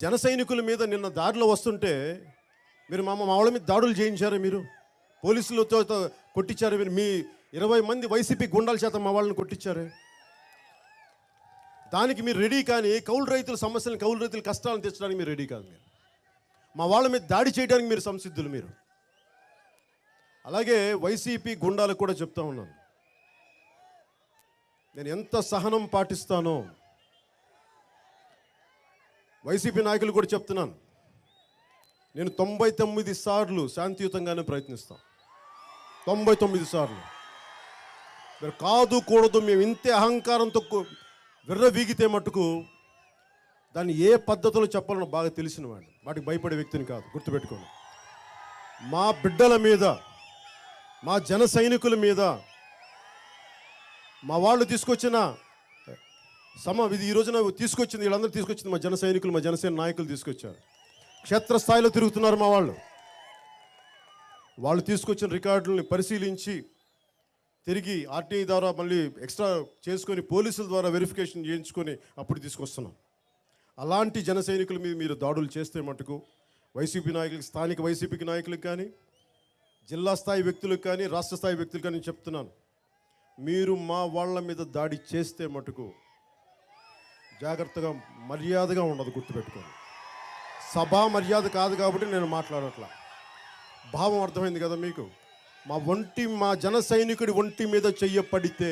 జన సైనికుల మీద నిన్న దారిలో వస్తుంటే మీరు మా వాళ్ళ మీద దాడులు చేయించారు, మీరు పోలీసులతో కొట్టించారు, మీరు మీ 20 మంది వైసీపీ గుండాల చేత మా వాళ్ళని కొట్టించారు. దానికి మీరు రెడీ, కానీ కౌలు రైతుల సమస్యలను, కౌలు రైతుల కష్టాలను తెచ్చడానికి మీరు రెడీ కాదు. మీరు మా వాళ్ళ మీద దాడి చేయడానికి మీరు సంసిద్ధులు. మీరు అలాగే వైసీపీ గుండాలకు కూడా చెప్తా ఉన్నాను, నేను ఎంత సహనం పాటిస్తానో వైసీపీ నాయకులు కూడా చెప్తున్నాను. నేను 99 సార్లు శాంతియుతంగానే ప్రయత్నిస్తాను. 99 సార్లు. మీరు కాదు కూడదు, మేము ఇంతే అహంకారంతో విర్రవీగితే మట్టుకు దాన్ని ఏ పద్ధతిలో చెప్పాలని బాగా తెలిసిన వాడు, వాటికి భయపడే వ్యక్తిని కాదు, గుర్తుపెట్టుకోండి. మా బిడ్డల మీద, మా జన సైనికుల మీద, మా వాళ్ళు తీసుకొచ్చిన ఇది ఈ రోజున తీసుకొచ్చింది, వీళ్ళందరూ తీసుకొచ్చింది మా జన సైనికులు, మా జనసేన నాయకులు తీసుకొచ్చారు. క్షేత్రస్థాయిలో తిరుగుతున్నారు మా వాళ్ళు తీసుకొచ్చిన రికార్డులని పరిశీలించి తిరిగి ఆర్టీఐ ద్వారా మళ్ళీ ఎక్స్ట్రా చేసుకొని పోలీసుల ద్వారా వెరిఫికేషన్ చేయించుకొని అప్పుడు తీసుకొస్తున్నాం. అలాంటి జన సైనికుల మీద మీరు దాడులు చేస్తే మటుకు వైసీపీ నాయకులకి, స్థానిక వైసీపీకి నాయకులకు కానీ, జిల్లా స్థాయి వ్యక్తులకు కానీ, రాష్ట్ర స్థాయి వ్యక్తులకు కానీ చెప్తున్నాను, మీరు మా వాళ్ళ మీద దాడి చేస్తే మటుకు జాగ్రత్తగా, మర్యాదగా ఉండదు, గుర్తుపెట్టుకోండి. సభా మర్యాద కాదు కాబట్టి నేను మాట్లాడట్లా. భావం అర్థమైంది కదా మీకు? మా జన సైనికుడి ఒంటి మీద చెయ్యపడితే